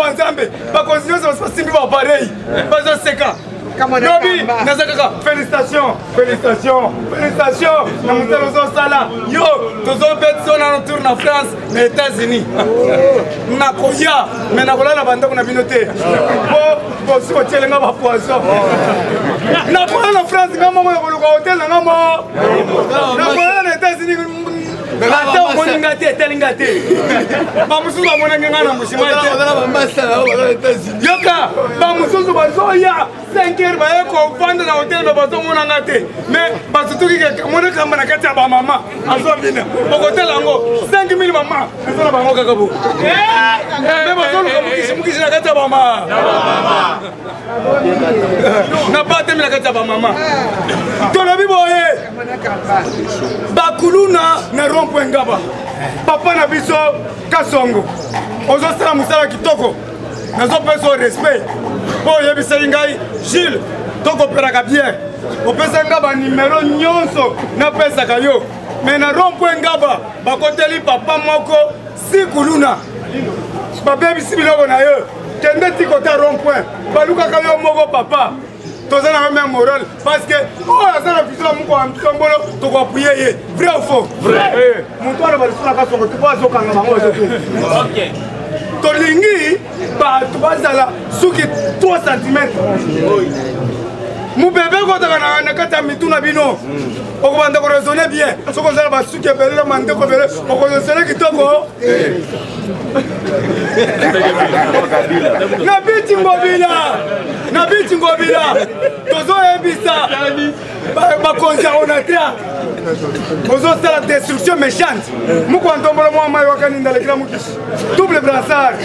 banzambe bakonzinyo ça basimbi ba pareil bazo seka Nobi, Nazakaka, félicitations, félicitations, félicitations. Nous sommes là. Yo, tous les personnes en tour en France, les États-Unis. Nakoya, mais Nakola na banda qu'on a binoté. Bon, si vous êtes là, vous poisson. Nakola en France, maman, vous le hôtel, maman. Nakola les États-Unis. Attends, mon ingate, tel ingate. Bamusu ba mon ngana mushima. Yoka, bamusu ba zoya. 5 heures ba ko vendre na hôtel ba bazo mon ngate. Mais basutuki ke mon kamba na kati ba mama. Azo bina. Ba hôtel ango 5000 mama. Azo ba ngo kakabu. Mais bazo lu mukishi na kati ba mama. Na ba temi na kati ba mama. Tolobi boye. Bakuluna na rompo ngaba. Papa na biso kasongo. Ozo sala musala kitoko. Nazo peso respect. Po yebisa ngai Gilles toko peraka bien. Opesa ngaba numéro nyonso na pesa kayo. Mais na rompo ngaba bakoteli papa moko sikuluna. Papa bisimiloko na yo. Kende tikota rompo. Baluka kayo moko papa. Tous la même morale parce que oh ça la vision mon quoi tombolo to ko appuyer vrai ou faux vrai mon toi la balisa ka so ko tu pas zo kanga bango OK to lingi ba tu bazala suki 3 cm mon bébé ko ta na kata mituna bino o ko banda ko raisonner bien so ko zala ba suki bele mande ko bele o ko raisonner kitoko na biti ngobila tozo ebisa ba conservateur tozo la destruction méchante muko ndombola mwa mayo wakani ndalekila mukishi double brassard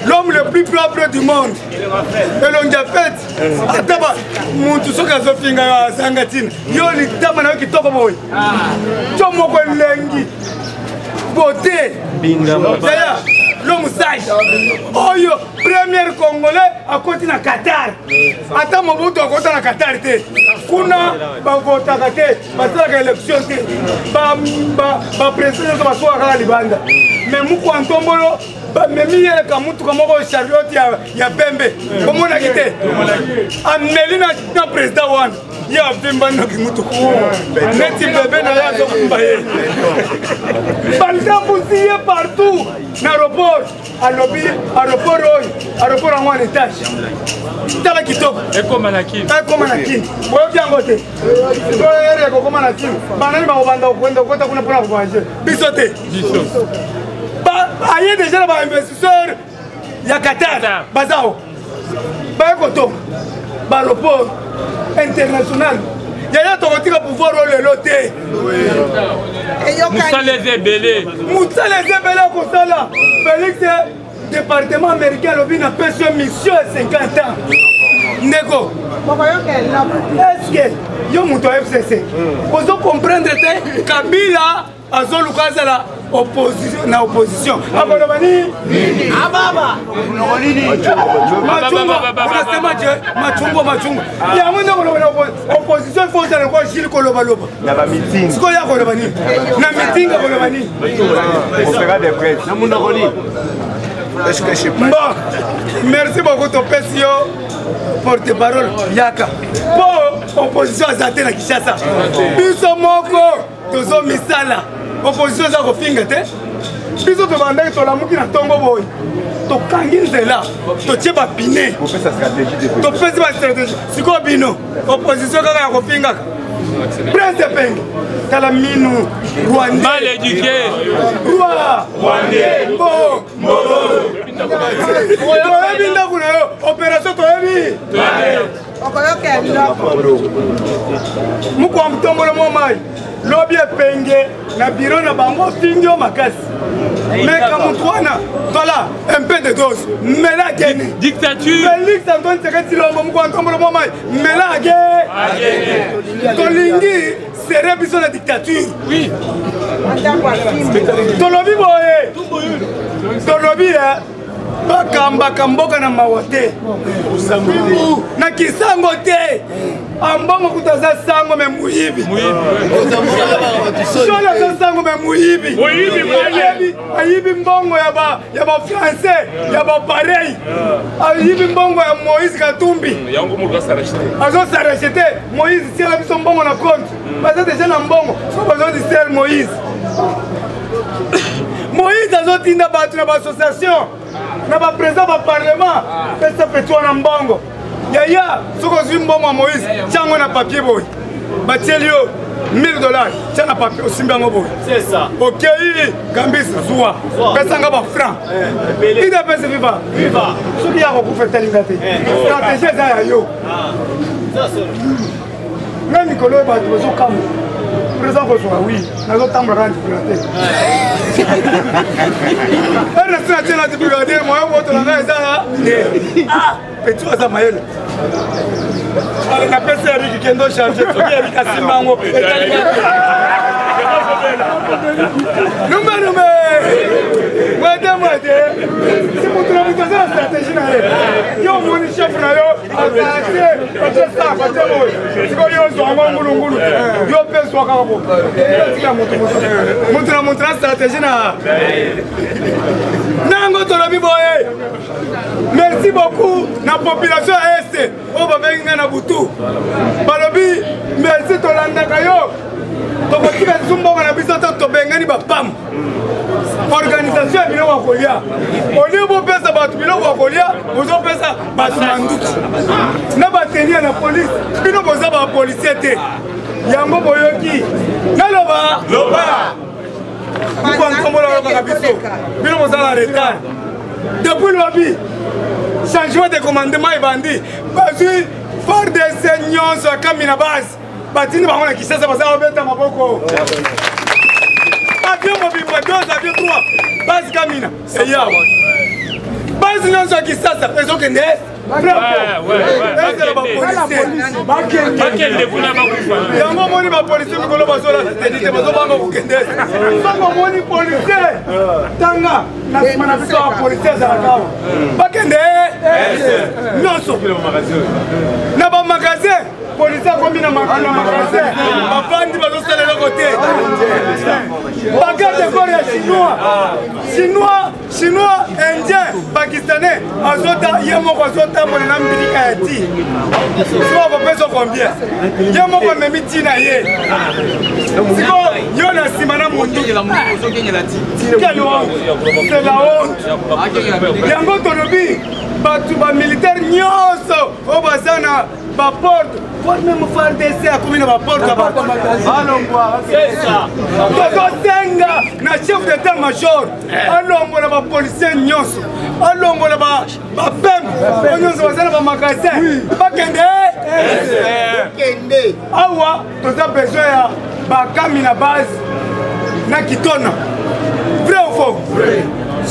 l'homme le plus propre du monde et l'onjapet ataba muntu soka zofinga ya sangatina yo ni tama na kitoko boy chomo ko lengi beauté binga l'homme sage. Oyo, premier Congolais à côté de Qatar. Attends, mon bout à côté de Qatar. Kuna, vota Qatar, la élection. Président de la soirée Libanda. Mais mouko Antombolo, mais mi yele kamutu kamoko Charlotte ya Bembe. Comment on a quitté? Amelina na président wan. Ya Bemba na kimutu. Neti bébé na ya zo kumbaye. Banda poussier partout. L'aéroport, à lobby, aéroport en un étage. T'as la kitoko. Eko Manakin. Eko Manakin. Vous bien côté. Eko Manakin. Banani ba obanda kwenda kwenda kuna pona kuvaje. Bisote. Biso. Ba aye déjà ba investisseur ya Qatar. Bazao. Ba ekoto. Ba aéroport international. Yaya tokotika pouvoir le loter. Moussa les ébélés. Moussa les ébélés comme ça là. Félix, département américain, il a fait une mission à 50 ans. Nego. Est-ce que yo muto FCC? Vous comprendre que Kabila a zolu kaza la opposition na opposition. Abonabani. Ababa. Machungo. Ya mwenda kwa opposition faut ça kwa Gilles Koloba loba. Na ba meeting. Siko ya Kolobani. Na meeting Kolobani. On fera des prêches. Na munda koni. Est-ce que je sais pas? Bon. Merci beaucoup ton PCO. Porte-parole Yaka. Bon, opposition azate na Kinshasa. Biso moko tozo misala. Opposition za kofinga te. Biso to bandaki to lamuki na tongo boy. To kangi nzela. To tie ba pine. Pour faire sa stratégie de to pesi ba stratégie. Siko bino. Opposition kaka ya kofinga. Prince de Peng. Tala minu Rwanda. Mal éduqué. Roi. Rwanda. Bon. Toyebi ndaku na yo. Opération toyebi. Muko amtombolo mo mai. Lobi epenge na bureau na bango fingo makasi. Mais comme Antoine, voilà un peu de dose. Mais la guerre. Dictature. Félix Antoine Tshisekedi Tshilombo muko amtombolo mo mai. Mais la guerre. Tolingi serait biso la dictature. Oui. Tolobi boye. Tolobi bakambaka mboka na mawa te na kisango te ambongo kutaza sango me muyibi shona za sango me muyibi ayibi mbongo ya ba français ya ba pareil ayibi mbongo ya Moïse Katumbi azo s'arrêter Moïse tient biso mbongo na compte baza déjà na mbongo so bazo di ser Moïse azo tinda batu na ba association na ba président ba parlement pesa petwa na mbongo yaya soko zwi mbongo Moïse chango na papier boy batieli yo $1000 tiens na papier osimbi yango boy c'est ça OK Gambis zuwa pesa nga ba franc ida pesa viva soki ya kokufa telinga te stratégie za ya yo ça c'est na Nicolas ba tuzo kamu président ko soa oui nazo tambra randi prate reste na tena tu brigadier moi moto na za petit oza mayele ale na pesa Eric kendo changer soki Eric asimba ngo numéro Mwede si mutu na mitoza na stratégie na ye yo moni chef na yo ate sa ate boy siko yo zo ngulu yo peso kaka bo tika mutu na stratégie na nango tolobi boye merci beaucoup na population est o babenga na butu balobi merci tolandaka yo tokotika zumbonga na biso tobengani bapam organisation ya biloko ya kolia olie bopesa bato biloko ya kolia bozopesa bato na nduki na batenia na polise bino boza bapolisier te yango boyoki naloba bikonkombola olobaka biso bino boza na retard depuis lobi changement de commandement ebandi bazwi FARDC nyonso ya kambi na base batini bango na Kinshasa baza kobeta maboko avion mobimba 2 avion 3 base kamina eyawa base nyonso ya Kinshasa ezokende yango moni bapolisier mikolo bazola tenite bazobanga kokende sango moni policier tanga na nsima na biso bapolisier ezalaka awa bakende nyonso na bamagasin policier akomi na magasin bafandi bazosala eloko te bagarde corps ya chinois indien pakistanais azota ye moko azotambola na mbilika ya ti siko bopesa combien ye moko amemi ti na ye siko yo na nsima na mundu c'est la honte yango tolobi bato bamilitaire nyonso oyo baza na baporte même FARDC akomi na baporte tozosenga na chef d'état major alongola bapolisier nyonso alongola bapembe oyo nyonso baza na bamagasin bakende awa toza besoin ya bakami na base na kitona vrai ou faux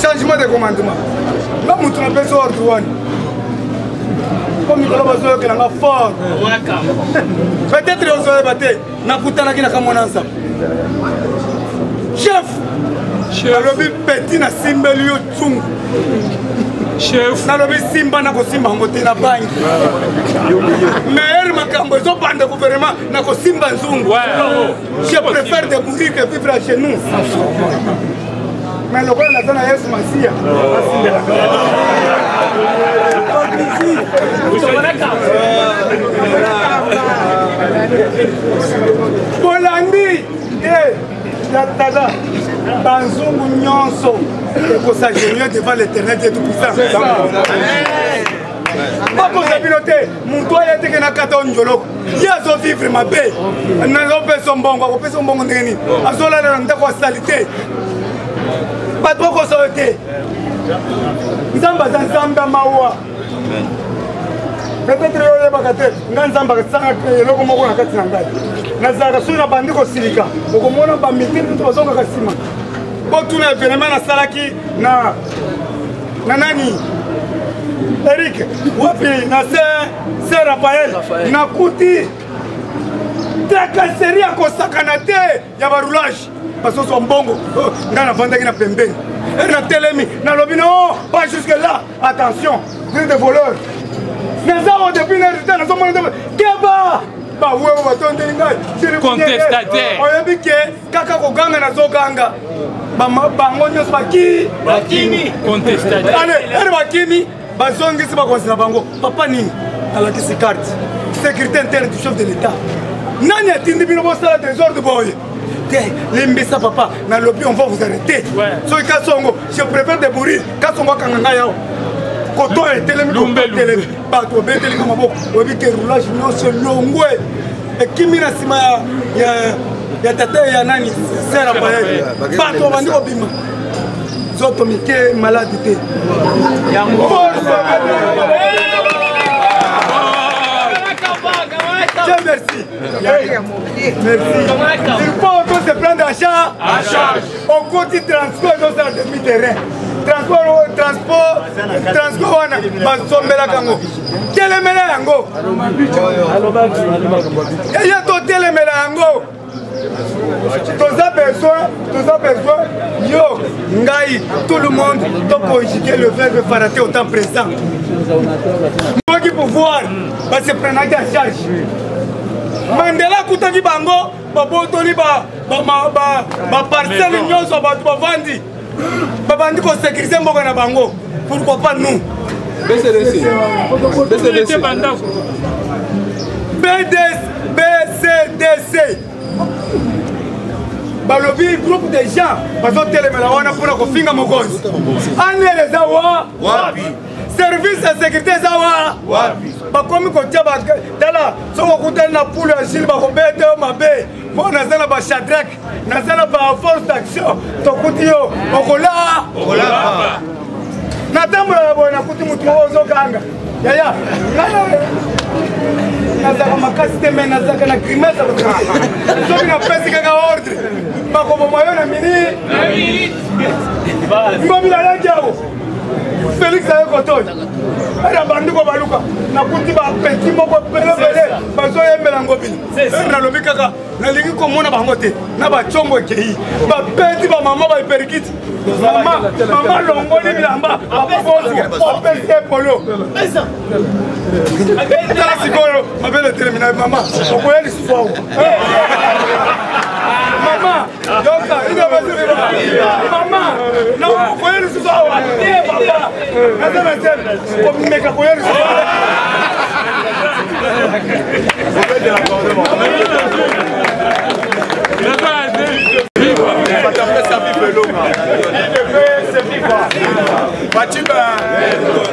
changement de commandement nga mutu na pesa ordre wana comme mikolo bazoyokelanga fort peut-être ozoyeba te nakutanaki na kamwana nzambe chef nalobi peti nasimbeli yo tsungu nalobi simba nakosimba yango te na bangi meilleur makambo ezobanda gouvernement nakosimba nzungu je préfère de mourir que vivre chez nous mais lokola naza na yesu masiya bolandi tata banzungu nyonso ekosagénie devant l'éternel Dieu tout-puissant bakoza bino te moto aye teke na kata o njoloko ye azovivre mabe nazopesa mbongo akopesa mbongo ndenge nini azolala na ndako asali te bato bakosa oyo te nzambe aza nzambe ya mawa peut-être oyo oyebaka te nga nzambe akasangaka eloko moko na kati na ngai nazalaka soki na bandi kosilika okomona bamilitire moto bazongaka nsima botuna événement nasalaki na nani Eric wapi na se Raphaël nakuti trakaseri akosakana te ya baroulage basoso mbongo nga navandaki na pembeni na telemi na lobi non pas jusque là attention grille de voleur naza au depuis na rita na somona keba ba wewe batondeli ngai contestataire oyebi ke kaka koganga nazoganga bango nyonso bakimi contestataire ale bakimi bazongisi bakonsela bango papa nini alakisi carte sécurité interne du chef de l'état nani atindi bino bosala désordre boye te limbisa papa na lobi on va vous arrêter soki kasongo je préfère de mourir kasongo akanga ngai awa koto etelemi kotelemi bato obetelika maboko oyebi ke roulage nyonso longwe ekimi na nsima ya tata ya nani sera paye bato babandi kobima zoto mike maladi te merci. Il faut qu'on se prendre en charge. On continue transport dans un demi-terrain. Transport, wana basombela kango. Telemela yango. Ya to telemela yango. Tous a besoin. Yo, ngai, tout le monde doit conjuguer le verbe faraté au temps présent. Nous qui pouvoir se prendre en charge. Mandela kutaki bango babotoli ba parcelle nyonso bato bavandi babandi ko sécuriser mboka na bango pourquoi pas nous BCDC balobi groupe de gens bazotelemela wana mpona kofinga mokonzi aneleza wapi service de sécurité zawa bakomi kotia tala soko okutani na poule ya gile bakobete yo mabe mpo naza na bashadrak naza na baforce d'action tokuti yo okolaa natambola boye nakuti mutu moko ozoganga yaya nazaka makasi te me nazaka na grimese soki napesi kaka ordre bakoboma yo na mini ngomila yaki awo Félix aye kotoyi era bandiko baluka nakuti bapeti moko pelebele bazoyembela ngobili nalobi kaka nalingi komona bango te na bacongo ekei bapeti bamama bahiperikiti mama longoli bilamba opesi epolo tala sikoyo mabele telemina mama okoya lisusu awo mama yoka mama na okoya lisusu awa papa komeka koya lisusu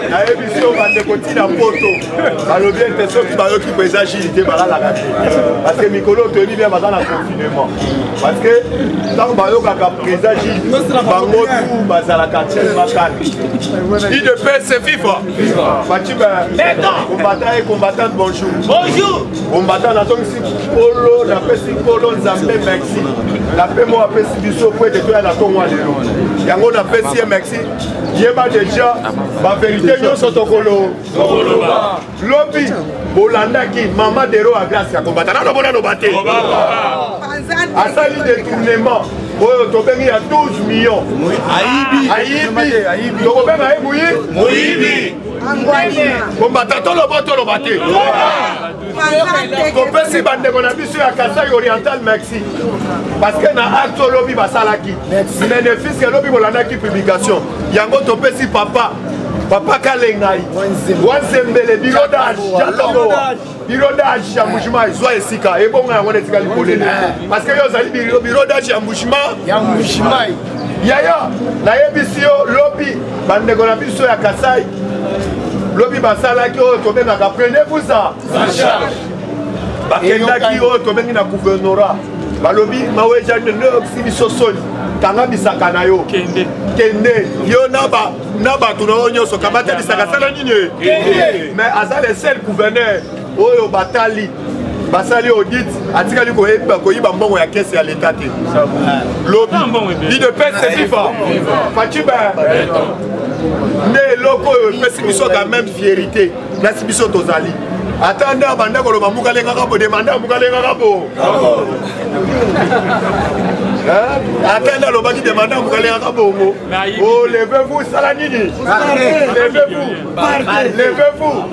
nayebiso bandekoti na poto balobi ete soki bayoki mpenza agilité balalaka te parce que mikolo toyebi bien baza na confinement parce que ntango bayokaka président gile bango tu bazalaka tiel makani idps fifa baci combattant et combattante bonjour combattant nazongisi polo napesi polo nzambe merci nape mo apesi biso po ete toya na tongo ya lelo yango napesi ye merci yeba deja bavérité nyonso tokoloba lobi bolandaki mama dero a glace ya kombata nano bonaloba te asali détournement oyo tobengi ya 12 millions ayibi tokobenga ye moyibi kombata toloba te topesi bandeko na biso ya Kasai oriental merci parce que na acte olobi basalaki bénéfice elobi bolandaki publication yango topesi papa Kalengai wanzembele birodage ya mbushima ezwa esika ebonga yango netika likolele parce que yo ozali birodage ya mbushima yaya nayebisi yo lobi bandeko na biso ya Kasai lobi basalaki oyo tobengaka prenez-vous ça bakendaki oyo tobengi na gouvernorat balobi maweja neoksi biso soni tanga bisaka na yo kende yo na bato na oyo nyonso kabatelisaka sala nini mais aza le seul gouverneur oyo basali audit atikali koyiba mbongo ya kese ya leta te lobi idps fifa faciba nde eloko oyo epesi biso quand même fierité nasi biso tozali Attendez, abanda koloba mukalenga kapo, demanda mukalenga kapo. Attendez, l'oba qui demanda mukalenga kapo. Oh, levez-vous, Salanini. Levez-vous. Levez-vous.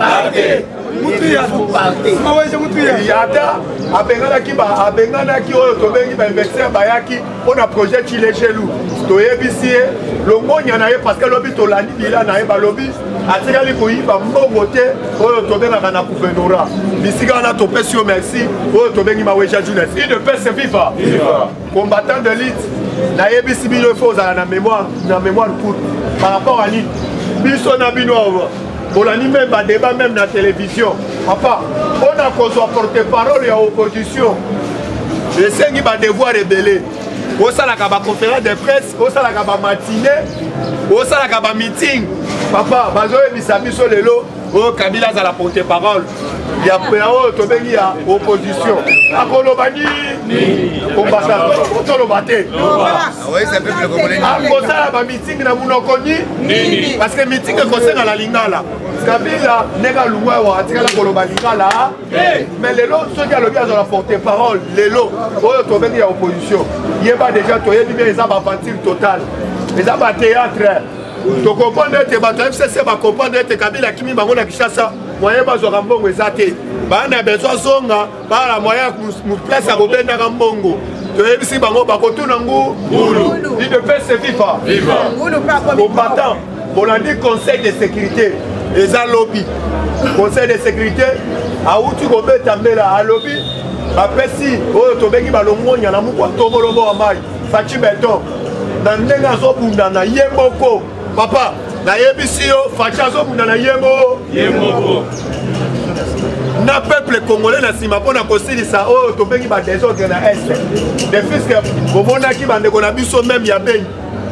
Yata abenganaki oyo tobengi bainvestisseur bayaki mpona projet chile chelou toyebisi ye longonya na ye parce que lobi tolandi bila na ye balobi atikali koyiba mbongo te oyo tobengaka na gouvernorat bisika wana topesi yo merci oyo tobengi maweja junes il ne peut se vivre combattant de lutte nayebisi bino ifo ozala na mémoire courte par rapport à nini biso na bino bolani même débat même na télévision papa on a kozwa porte-parole ya opposition esengi badevoir rebelle osalaka baconférence de presse osalaka bamatinée osalaka bameeting papa bazoyebisa biso lelo oyo Kabila azala porte-parole ya oyo tobengi ya opposition akoloba nini kombata otoloba te akosala bameeting na monoko nini parce que meeting ekosenga na lingala Kabila nega lungwa wa atikala koloba lingala mais lelo soki alobi azala porte-parole lelo oyo tobengi ya opposition yeba déjà toyebi bien eza baventile totale eza bathéâtre tokopanda ete bato ya FCC bakopanda ete Kabila akimi bango na Kinshasa moyen bazwaka mbongo eza te bana besoin zonga bala moyen place akobendaka mbongo toyebisi bango bakotuna ngulu il ne peut se vivre combattant bolandi conseil de sécurité eza lobby conseil de sécurité awuti kobeta mbela alobi bapesi oyo tobengi balongonya na mukwa tomolobo wa mai faci beton na ndenge azobunda na ye moko papa nayebisi yo faci azobunda na ye moko na peuple congolais na nsima mpona kosilisa oyo tobengi badésordre na este de fiske bomonaki bandeko na biso meme ya beni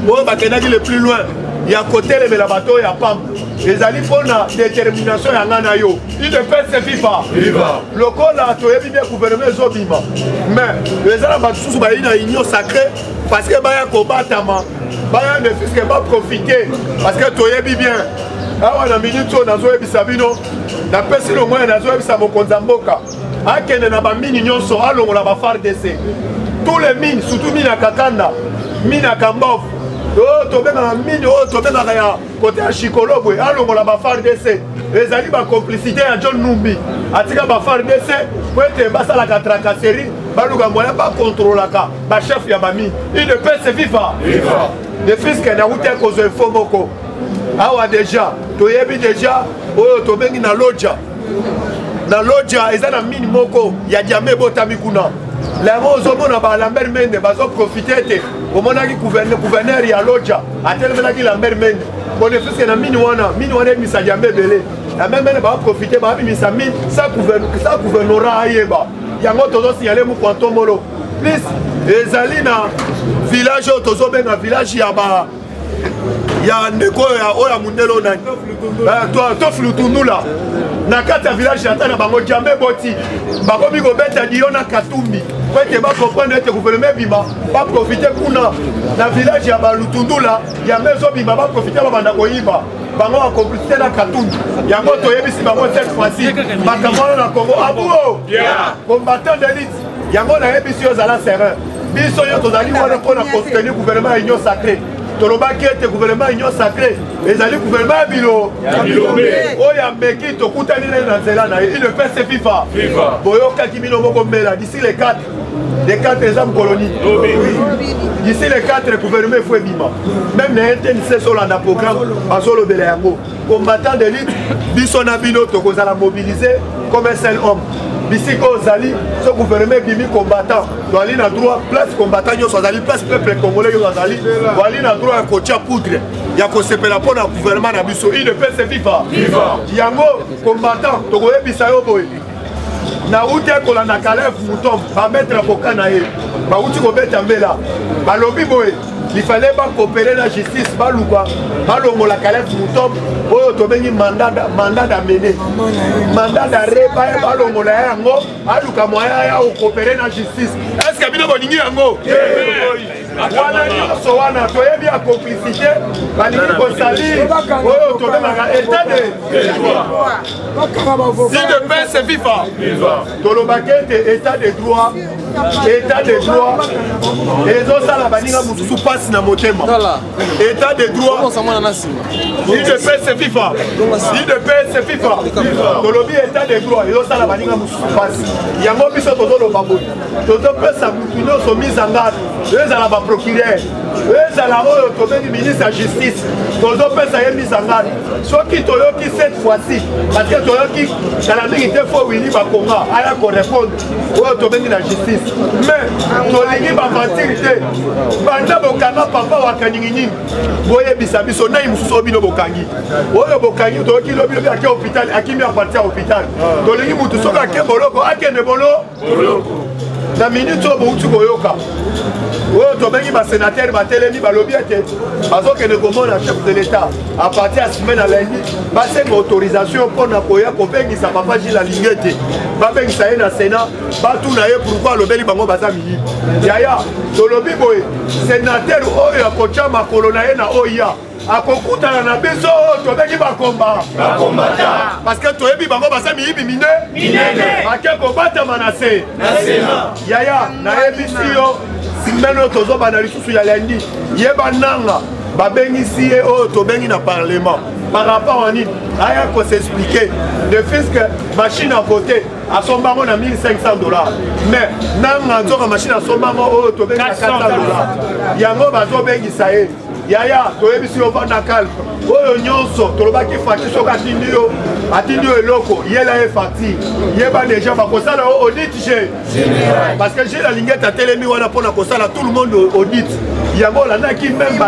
oyo bakendaki le plus loin ya kotelemela bato oyo ya pamba ezali mpona détermination ya ngai na yo il ne peut se vivre lokola toyebi bien gouvernement ezobima mais eza na bato susu bayi na union sacré parce que baya kobatama baya ne fiske baprofite parce que toyebi bien awa na minute oyo nazoyebisa bino napesi lo moyen nazoyebisa mokonzi ya mboka akende na bamini nyonso alongola bafardc tous les mines surtout mine ya kakanda mine ya kambovu oyo tobengaka mine oyo tobengaka ya kote ya shikolobwe alongola bafardc ezali bacomplicité ya John Numbi atika bafardc po ete basalaka tracasserie baluka moyen bakontrolaka bachef ya bamine il ne peut se vivre de fiske nauti kozwa info moko awa deja toyebi deja oyo tobengi na lodja eza na mine moko ya diame ebotami kuna lero ozomona ba Lambert Mende bazoprofite ete omonaki gouverneur ya lodja atelemelaki Lambert Mende bonefiske na mine wana ebimisa diame ebele Lambert Mende baprofite babimisa mine sa gouvernorat ayeba yango tozosignale mukwantomolo plus ezali na village oyo tozobenga village ya ndeko oya mundelo nani tofulutundula na kati ya village ata na bango jambe boti bakomi kobeta dio na katumbi po ete bakomprendre ete gouvernement ebima baprofite kuna na village ya balutundula yango ezobima baprofite babanda koyiba bango bakomplicité na katumbi yango toyebisi bango cette fois-ci makambo wana na Congo abuo combattant d'élite yango nayebisi yo ozala serein biso yo tozali wana mpona kostenir gouvernement ya union sacré tolobaki ete gouvernement union sacré ezali gouvernement ya bilombe oyo ameki tokutani naye na nzela na ye il ne peut se vivre boyokaki bino moko mbela d'ici les 4 eza mkoloni d'ici les 4 gouvernement efo ebima même na NTNC solanda programme bazolobela yango combattant de lutte biso na bino tokozala mobilisé comme un seul homme bisika ozali so gouvernement ebimi combattant toali na droit place combattant nyonso azali place peuple congolais nyonso azali toali na droit ya kotia poudre ya kosepela mpona gouvernement na biso il ne peut se vivre yango combattant tokoyebisa yo boye nauti ekolanda Caleb Mutombo bametre koka na ye bauti kobeta mbela balobi boye ifale bakopere na justice baluka balongola Caleb Mutombo oyo tobengi mandat d'amener mandat d'arrêt baye balongola yango aluka moya ya okopere na justice est-ce que bino bolingi yango wana nyonso wana toyebi ya complicité balingi kosalir oyo tobengaka état de droit. Si de paix c'est FIFA tolobaki ete état de droit ezosala baninga mosusu mpasi na motema. État de droit si de paix c'est FIFA tolobi état de droit ezosala baninga mosusu mpasi yango biso tozoloba boye tozopesa mutu nyonso mise en garde ezala baprocureur ezala oyo tobengi ministre ya justice tozopesa ye mise en garde soki toyoki cette fois-ci parce que toyoki kala mingi te fo wili bakonga aya korépondre oyo tobengi na justice mais tolingi bavantire te banda bokanga papa wakaninginingi boyebisa biso nai mosusu oyo bino bokangi oyo bokangi toyoki lobilobi ake hôpital akimi aparti ya hôpital tolingi mutu soki ake boloko akende boloko na minute oyo bouti koyoka oyo tobengi basénatere batelemi balobi ete bazokende komona chef de l'état à partir ya semaine ya lundi basenga autorisation mpona koya kobengisa papa Gilles alingi ete babengisa ye na sénat batuna ye pourkui alobeli bango baza miyibi yaya tolobi boye sénatere oyo akotya makolo na ye na oya akokutana na biso oyo tobengi bakomba parce que toyebi bango baza miyibi minene ake kobatama na se yaya nayebisi yo simeno tozobana lisusu ya lundi yeba nanga babengisi ye oyo tobengi na parlement par rapport à nini aya s'expliquer de fils que machine à voter asombango na 1500 $, mais nanga nzoka machine asombango oyo tobengi na 400 $. Yango bazobengisa ye yaya toyebisi yo vanda calme oyo nyonso tolobaki facture soki atindi yo eloko yela ye facture yeba déjà bakosala yo audit parce que j'ai la lingette atelemi wana mpona kosala tout le monde audit yango olandaki même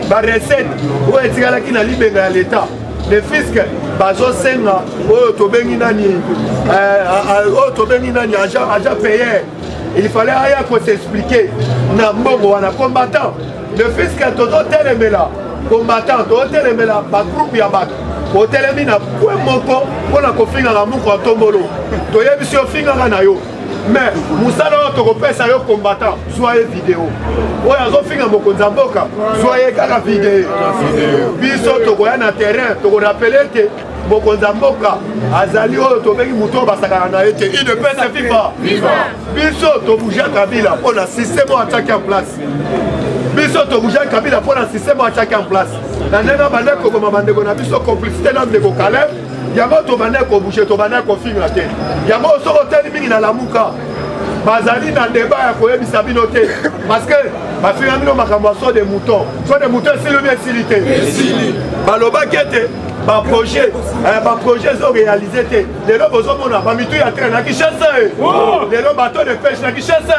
barecette oyo etikalaki na libenga ya l'état le fisc bazosenga oyo tobengi nani agent payeur il fallait aya s'expliquer na mbongo wana combattant le fisc tozotelemela combattant tozotelemela bagroupe ya bato otelemi na kwe moko mpona kofingaka muku ya tombolo toyebisi ofingaka na yo mais mosala oyo tokopesa yo combattant zwa ye video oyo azofinga mokonzi ya mboka zwa ye kaka video biso tokoya na terrain tokorapele ete mokonzi ya mboka azali oyo tobengi moto oyo basakana na ye te idepese fifa biso tobuja kabila mpona systeme oyo atiaki en place biso tobuja kabila mpona systeme oyo atiaki en place na ndenge bandeko koboma bandeko na biso complicité na ndeko Caleb yango tobandaki kobouche tobandaki kofinga te yango soko oteli mingi na lamuka bazali na débat ya koyebisa bino te parce que bafinga bino makambo ya so de mouton esili obi esili te balobaki ete baprojet ezoréalise te lelo bozomona bamitu ya train na Kinshasa lelo bato de pêche na Kinshasa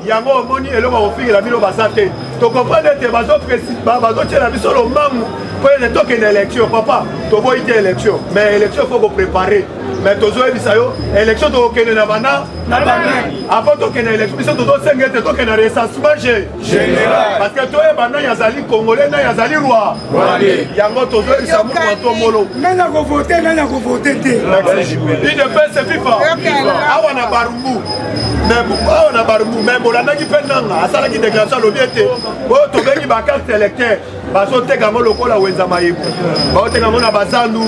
yango omoni eloko bakofingela bino baza te tokomprendre ete bazotiela biso lomangu mpo ene tokende élection papa toboyi te élection mais élection faut kopréparer mais tozoyebisa yo élection tokokende na bana avant tokende élection biso tozosenga ete tokende na recensement général parce que toyeba nani azali congolais nani azali roi yango tozoyebisa muku atomolo nani akovote te idepese fifa awa na barumbu mais bolandaki mpe nanga asalaki déclaration alobi ete oyo tobengi bakarte électeur bazoteka yango lokola wenza mayebu baoteka yango na bazandu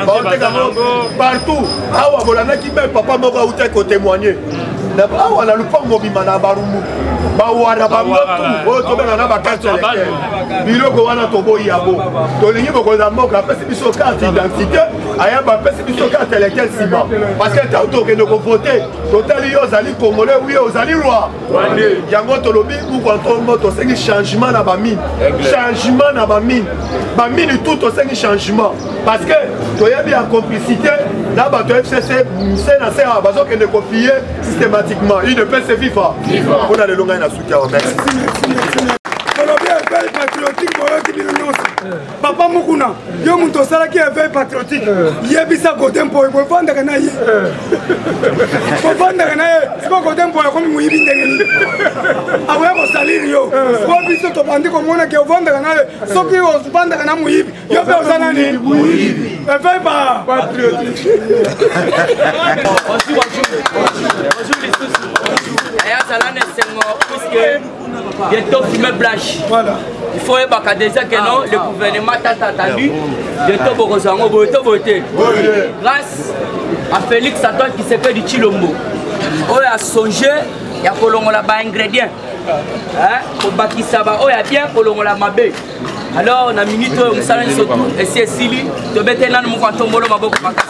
baoteka yango partout awa bolandaki mpe papa moko autai kotémoigne awa na lupango mobima na barumbu bawana bango tu oyo tobenga na bakarte électeur biloko wana toboyi yango tolingi mokonzi ya mboka apesi biso carte identité ayamba apesi biso carte électeur nsima parce que ntango tokende kovote totali yo ozali congolais wi ozali roi yango tolobi buku antombo tosengi changement na bamine bamine tout tosengi changement parce que toyebi ya complicité na bato FCC se na se awa bazokende kofie systématiquement idepese fifa mpona lelo ngai na suki awa merci olobi éveil patriotique boyoki bino nyonso papa mokuna yo moto osalaki éveil patriotique yebisa kote mpoyo bovandaka na ye siko kote mpoyo akomi moyibi ndenge nini akoya kosaliri yo po biso tobandi komona ke ovandaka na ye soki ovandaka na moyibi yo mpe oza nani éveil patriotique. Bonjour les tous. D'ailleurs, ça là, c'est puisque bientôt fumer blanche. Voilà. Il faut déjà que non, le gouvernement t'a attendu. Bientôt voter. Grâce à Félix Antoine qui s'est fait du Chilombo. On a songé, il y a des ingrédients. Pour bakisa ba oya bien kolongola mabe. Alors na minute on sala surtout et c'est Sili to betena mu kwa tombolo maboko makasi.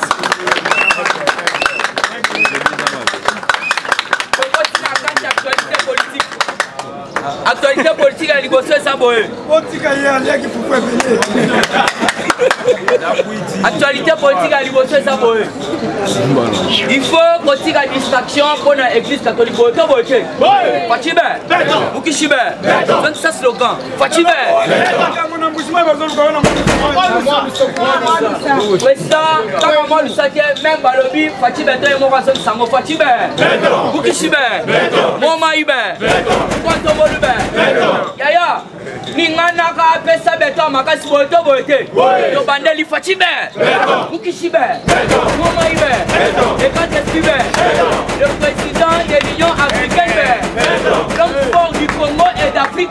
Actualité politique à liboso ça boye. Actualité politique à liboso ça boye. Il faut politique à distraction pour l'église catholique. Fatibé. Bukishibe. Donc ça slogan. Fatibé. Président, quand on le sait, même Balobi, Fatibé, et mon raison de sango. Fatibé. Bukishibe. Moma Ibe. Yaya, Ningana ka pesa beto makasi boto bote. Yo bandeli Fatibé. Bukishibe. Moma Ibe. Et quand est-ce le président de l'Union africaine, l'homme fort du Congo et d'Afrique,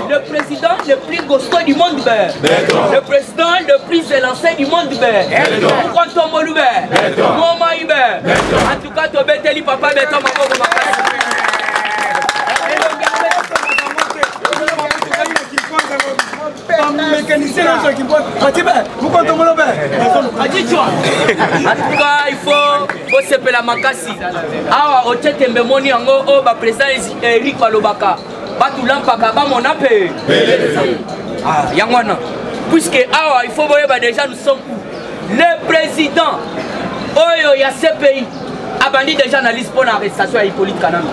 le président le plus costaud du monde, le président le plus élancé du monde, pourquoi ton molou, Moma Ibe. En tout cas, tu beteli papa beto makoko makasi. Mécanicien qui boit. Vous comptez mon lobé. En tout cas, il faut se la makasi. Ah, au tchèque moni ango o ba président Eric Balobaka. Batu lampaka ba mon appel. Ah, yangwana. Puisque ah, il faut voir déjà nous sommes le président. Oyo ya CPI. Abandi déjà dans liste pour l'arrestation à Hippolyte Kanam.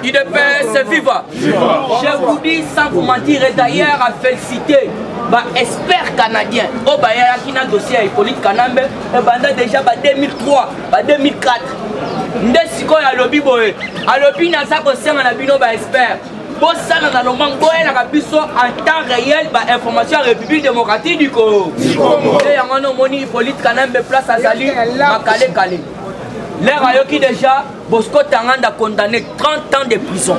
Il est vivant. Je vous dis sans vous mentir et d'ailleurs à féliciter expert canadien. Au Bayard qui a dossier à Hippolyte Kanam. Et déjà 2003, 2004. Ndesiko ya lobby boy. A lobby na sa ko senga na bino ba expert. Bon ça dans le manque en temps réel information à République démocratique du Congo. Et on a moni Hippolyte Kanam place à Zali Makale Kale. L'air qui déjà Bosco Tanganda condamné 30 ans de prison.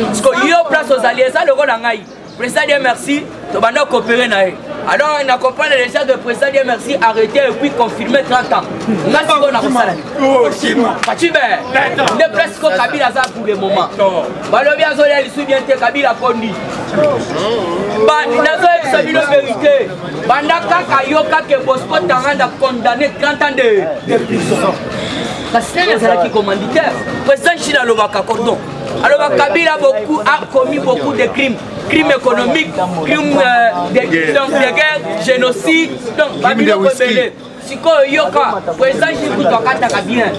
Parce que yo place aux alliés ça le rôle ngai. Président Dieu merci, tu vas nous coopérer naé. Alors on accompagne les gens de président Dieu merci arrêter et puis confirmer 30 ans. On a dit qu'on a ça. Fatibé. Ne presque Kabila ça pour le moment. Balobi azole il souvient te Kabila kondi. Ba nazo sabi la vérité. Banda kaka yoka que Bosco Tanganda condamné 30 ans de prison. Parce que c'est qui commanditaire. Président China Lobaka cordon. Alors Kabila a commis beaucoup de crimes. Crimes économiques, crimes de guerre, génocide, donc Babylon rebelle. Si quoi yoka, président Chine tout bien.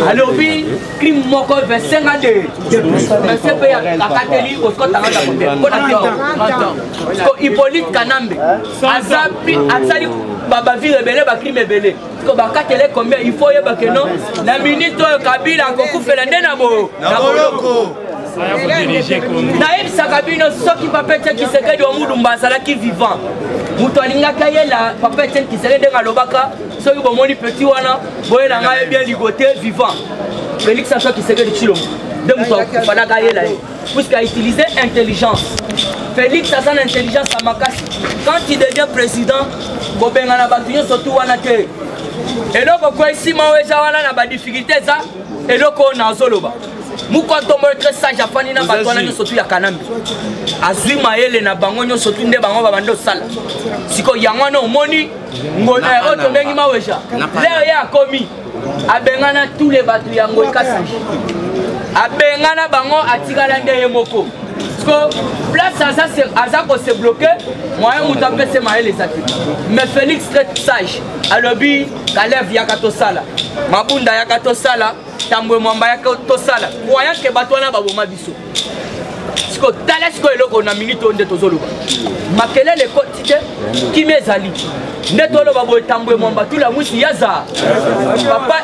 Alors oui, crime moko 25 ans de mais c'est pas à Kateli au Scott Taranda pour Hippolyte Kanambe. Azapi, Azali Babavi rebelle, crime rebelle. Parce que Bakatele combien il faut y avoir que non. La minute Kabila a beaucoup fait la nabo. Naïm Sakabino, ce qui va péter qui se gagne au Moudumba, c'est là qui vivant. Moutoualinga Kayela, papa qui se gagne dans l'Obaka, ceux qui vont petit wana, boye la maille bien ligoté, vivant. Félix Sacha qui se gagne de Chilom. Donc, il faut la gagner là. Puisqu'il a utilisé intelligence. Félix a son intelligence à Makasi. Quand il devient président, il a battu surtout Wanate. Et donc, pourquoi ici, il y a des difficultés, et donc, on a Zoloba. Mouko tombe très sage à Fanina Batouana surtout ya Kanambi. Azui maele na bango nyo surtout nde bango babando sala. Siko yangwana omoni ngone oto ndengi maweja. Leo ya komi abengana tous les bateaux yango ikasi. Abengana bango atikala nde yemoko. Parce que place Azako se bloqué, moi je m'appelle c'est maele les atis. Mais Félix très sage. Alobi Kalev yakato sala. Mabunda yakato sala. Tambwe mwamba yaka tosala croyant que batwana baboma biso siko tala siko eloko na minute onde tozoluba makele le quotidien qui mezali ndetolo babo tambwe mwamba tula mwisi yaza papa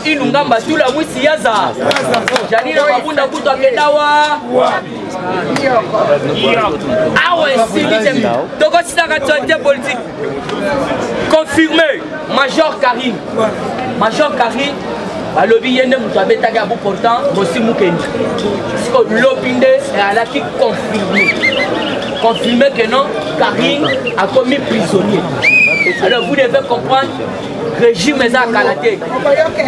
ilunga mbatula mwisi yaza janina mabunda kuto akedawa awe silite toko sitaka actualité politique confirmé Major Karine balobi yende mutu abetaki abu portant bosi mukendi lobinde alaki confirmé que non Karim a commis prisonnier. Alors vous devez comprendre régime eza kalaté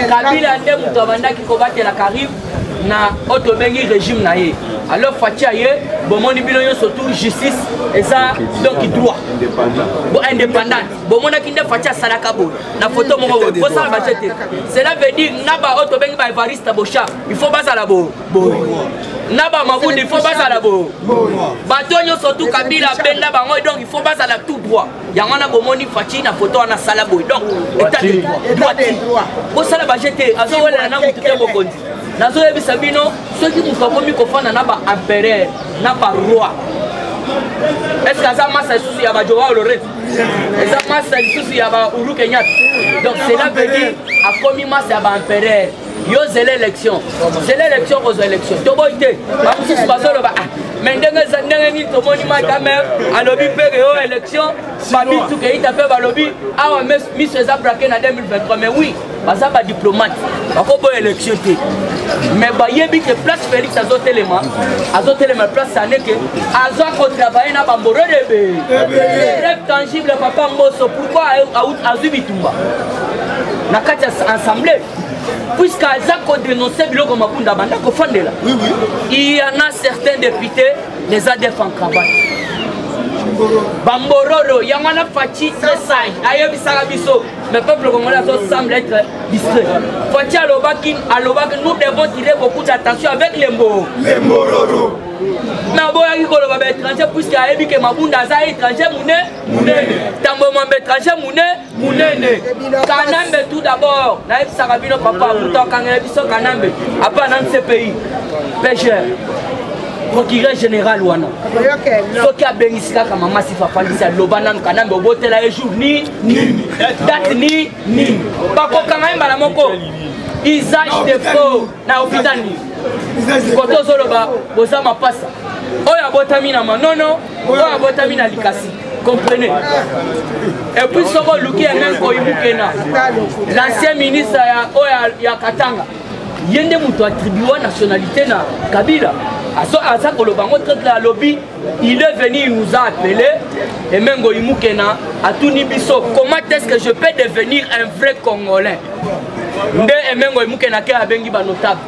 Kabila nde mutu abandaki kobatela Karim na otobengi régime na ye. Alors fatia ye bomoni bino surtout justice eza donc droit indépendant bomona kinde fatia salaka bo na photo moko bo ça va jeter. Cela veut dire naba otobengi ba Evariste Bocha il faut pas la bo naba mabundi il faut pas la bo batonyo surtout Kabila benda bango donc il faut pas la tout droit yangana bomoni fatia na photo na sala bo donc état de droit bo ça va jeter azo wala na mutu te bokondi nazo yebisa bino soki mutu akomi kofanda na ba empereur na ba roi est-ce que ça massa isusu ya ba Joao Lorenzo eza massa isusu ya ba Uhuru Kenyatta donc cela veut dire akomi massa ya ba empereur yo c'est l'élection aux élections toboite ba mususu bazoloba mais ndenge ni tomoni ma camera alobi pere yo élection babi tuke ita pe balobi awa miso eza braqué na 2023 mais oui baza ba diplomate bakobo élection te mais bayebi que place Félix azotelema place saneke azo ko travailler na bamboro de rêve tangible papa Mbosso pourquoi azu bitumba na kati assemblée puisque aza ko dénoncer biloko makunda banda ko fandela il y en a certains députés les ADF en cravate Bambororo, Yamana Fachi, message, Ayobi Sarabiso, mais le peuple congolais semble être distrait. Fachi Alobaki, nous devons tirer beaucoup d'attention avec les mots. Les Mororo. Mais bon, il y a étranger, puisqu'il y a étranger, Mabunda Za étranger, Mouné, Tambo Mambe étranger, Mouné, Kanambe tout d'abord, Naïf Sarabino Papa, Mouton Kangabiso Kanambe, après dans ce pays, pêcheur. Procureur général wana soki abengisika kama masifa falisa lobana kanambe obotela e jour ni date ni bakokanga mbala moko usage de faux na hôpital ni koto zoloba boza mapasa oyo abotami na manono oyo abotami na likasi comprenez et puis soko luki en ko ibukena l'ancien ministre ya Katanga yende muto attribué nationalité na Kabila. Il est venu, il nous a appelé et même Goïmoukena a tout nibiso. Comment est-ce que je peux devenir un vrai Congolais? Et même Goïmoukena qui a bengi notable.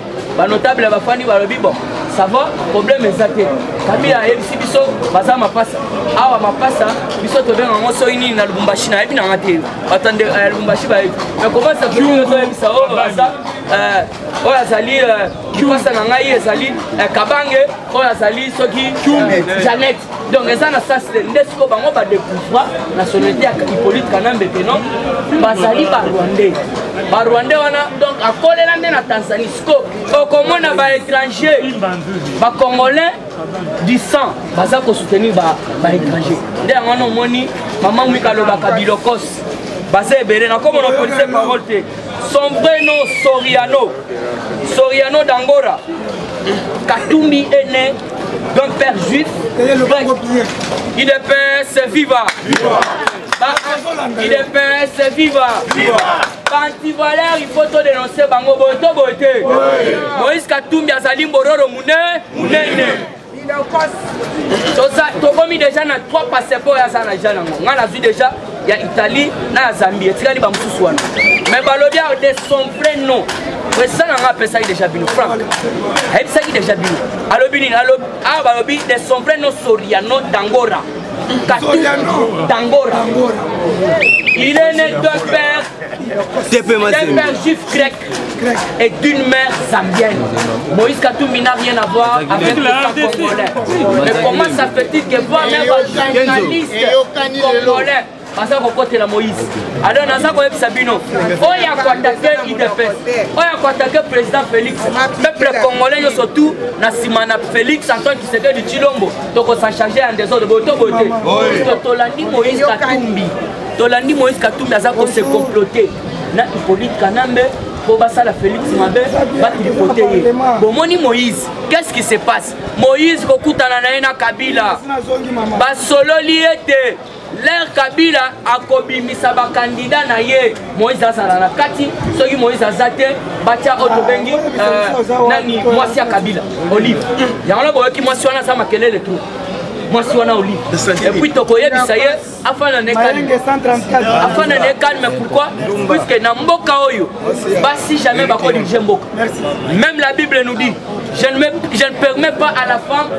Notable va fani balobi bon. Ça va, problème exacté. Kabila ebisi biso baza mapasa. Awa mapasa biso to benga ngoso ini na Lubumbashi na ebi na ngate. Attendez Lubumbashi ba. Mais comment ça fait que ebisa o baza oya zali kipasa na ngai ezali Kabange oya zali soki Janet. Donc eza na sens de ndesiko bango ba découvrir nationalité ya Hippolyte Kanambe non bazali ba Rwandais wana donc akolela nde na Tanzanie siko okomona ba étranger ba Congolais du sang baza ko soutenir ba étranger nde ngano moni maman Mikalo ba Kabilokos baza ebele na comme on police parole te son vrai nom Soriano d'Angora. Katumbi est né d'un père juif. Il est père, c'est viva. Il est père, c'est viva. Quand il va l'air, il faut te dénoncer Bango Boto Bote. Moïse Katumbi a Salim Bororo Mouné. Tu as mis déjà 3 passeports à Sanajana. On a vu déjà, il y a Italie, il y a Zambie. Mais Balodia de son vrai nom. Mais ça n'a pas ça déjà bien. Franck. Et ça déjà bien. Balobi de son vrai nom Soriano d'Angora. D'Angora. Il est né d'un père juif grec et d'une mère zambienne. Moïse Katumbi n'a rien à voir avec le sang congolais. Mais comment ça fait-il que voir même un journaliste congolais parce qu'on côte la Moïse. Alors dans ça qu'on a Sabino. On y a attaqué IDPS. On a attaqué le président Félix. Peuple congolais surtout na simana Félix Antoine qui s'était du Chilombo. Donc on s'en changeait en désordre de beauté. Tolandi Moïse Katumbi. Tolandi Moïse Katumbi a ça qu'on s'est comploté. Na Hippolyte Kanambe pour passer la Félix Mabe va tripoter. Bon moni Moïse, qu'est-ce qui se passe? Moïse kokutana na Kabila. Ba solo liete. l'air Kabila akobimisa ba candidat na ye Moïse azala na kati soki Moïse azate batia oto bengi nani mwasi ya Kabila Olive yango boyoki mwasi wana za makelele tu mwasi wana Olive et puis tokoyebisa ye afana ne calme mais pourquoi puisque na mboka oyo basi jamais bako diriger mboka même la Bible nous dit je ne permets pas à la femme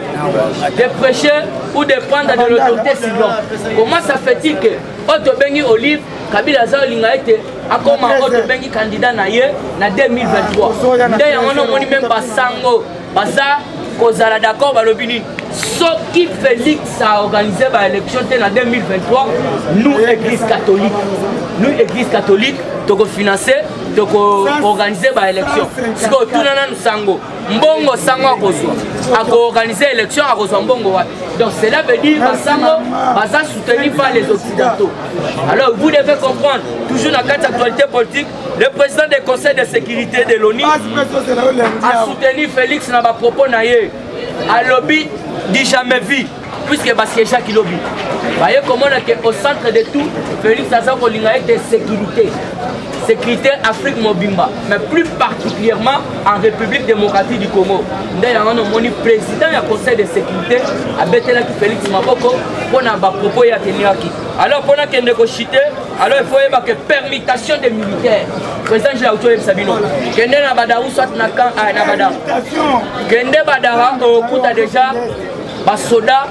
de prêcher ou de prendre de l'autorité sur l'homme. Comment ça fait-il que Otto Bengi Olive, Kabila Zaolinga été akoma Otto Bengi candidat na ye na 2023. D'ailleurs on a même pas sango, baza kozala d'accord balobini. Ce qui Félix a organisé l'élection en 2023, nous Église catholique, nous financer, nous organiser l'élection. Parce que tout le monde sango, mbongo sango a organisé l'élection à mbongo. Donc cela veut dire que sango va soutenir par les occidentaux. Alors vous devez comprendre, toujours dans la actualité politique, le président du Conseil de sécurité de l'ONU a soutenu Félix dans ses propos à lobby dit jamais vu, puisque c'est Jacques lobby. Vous voyez comment au centre de tout, Félix Azar Kolinga est de sécurité. Sécurité Afrique Mobimba, mais plus particulièrement en République démocratique du Congo. D'ailleurs, on a mon président du Conseil de sécurité a bêté Félix Maboko pour un propos et à tenir qui. Alors, pour qu'il négocié, alors il faut y avoir que permutation des militaires. Président de l'autorité Sabino. Kende na Badarou soit na kan à na Badar. Kende Badara au coup déjà basoda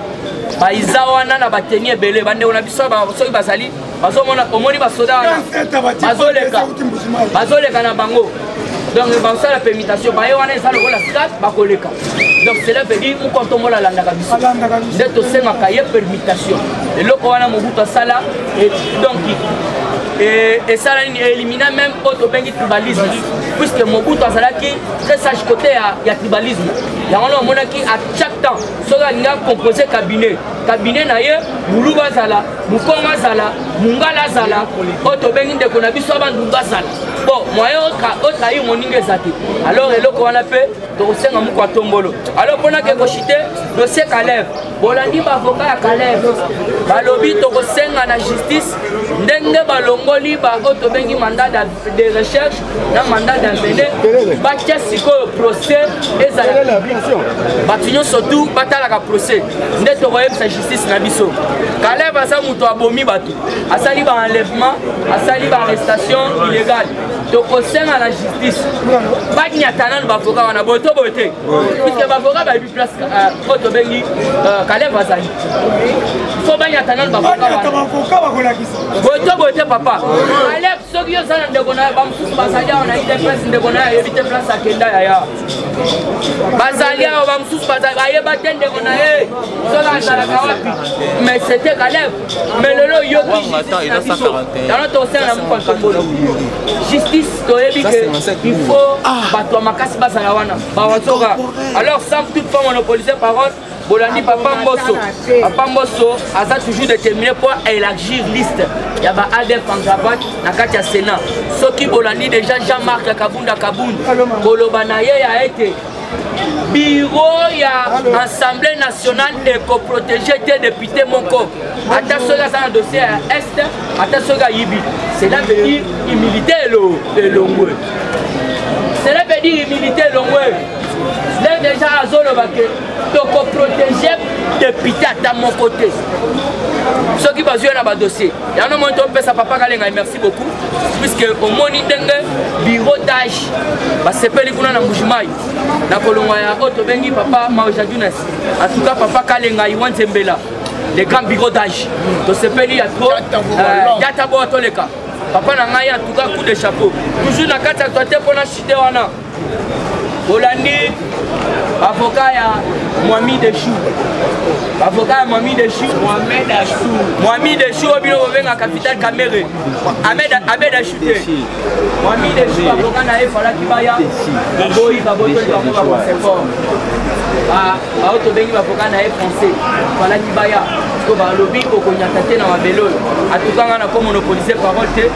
ba izawana na bateni belé bande on a biso ba soki bazali bazomona omoni basoda bazoleka na bango. Donc il la permutation ba wana ça le la stat ba koleka. Donc cela veut dire nous quand on la landa biso. D'être au sein à cahier permutation. Et loko wana mobuto sala et donc et ça a éliminé même autre tribalisme puisque Mobutu a très sage côté il y a tribalisme il y a à chaque temps so a composé cabinet na ye Muluba zala Mukonga zala Mungala zala autre de konabiso bandunga zala bon moyen autre ayi moninge zati alors eloko wana pe to senga mukwa tombolo alors pona ke kochité dossier Caleb bolandi ba avocat ya Caleb balobi to kosenga na justice ndenge balongoli ba auto bengi mandat de recherche na mandat d'amener batia sikoyo procès ezala batinyo surtout batala ka procès nde to koyeb sa justice na biso Caleb asa muto abomi batu asali ba enlèvement asali ba arrestation illégale to kosenga la justice bagnya tanana ba avocat wana boto bote puisque ba avocat ba bi place auto bengi Caleb azali faut bagnya tanana ba avocat boto papa Caleb soki yo sana ndeko na ba msusu basalia ona ile place ndeko na yebite place akenda ya basalia ba msusu basalia ba ndeko na sola sala kawapi mais c'était Caleb mais lelo yo qui dans notre sein na mko kambolo justice toyebi que il faut bato makasi basala wana ba watoka alors sans toute forme monopoliser parole Bolandi Papa Mbosso a toujours déterminé pour élargir liste. Il y a ba ADF en Grabat na kati ya Sénat. Soki Bolandi déjà Jean-Marc Kabunda Kolobanaye a été bureau ya Assemblée nationale éco-protégée des députés Monko. Attention à un dossier à Est, attention à Yibi. Cela veut dire humilité et longue. Cela veut dire humilité et longue. Là déjà à zone donc protéger député à mon côté. Ceux qui basent sur un dossier. Il y a un moment où on peut ça papa Kalenga merci beaucoup puisque au moni dengue bureau d'âge c'est pas les qu'on a na Mujimai na kolonga ya auto bengi papa Maoja Dunas. En tout cas papa Kalenga Iwan Zembela les grands bureaux d'âge. Donc c'est pas il y a trop yatabo atoleka. Papa na ngai en tout cas coup de chapeau. Toujours na kata actualité pour na chité wana. Bolandi avocat ya Mohamed Chou. Avocat ya Mohamed Chou. Mohamed Chou obino obenga capitale Caméré. Ahmed Chou. Mohamed Chou avocat na efala kibaya. Boyi baboto ba mo c'est fort. Auto bengi avocat na français. Fala kibaya. Ko ba lobby ko ko nyakate na mabelo. Atukanga na ko monopoliser parole te.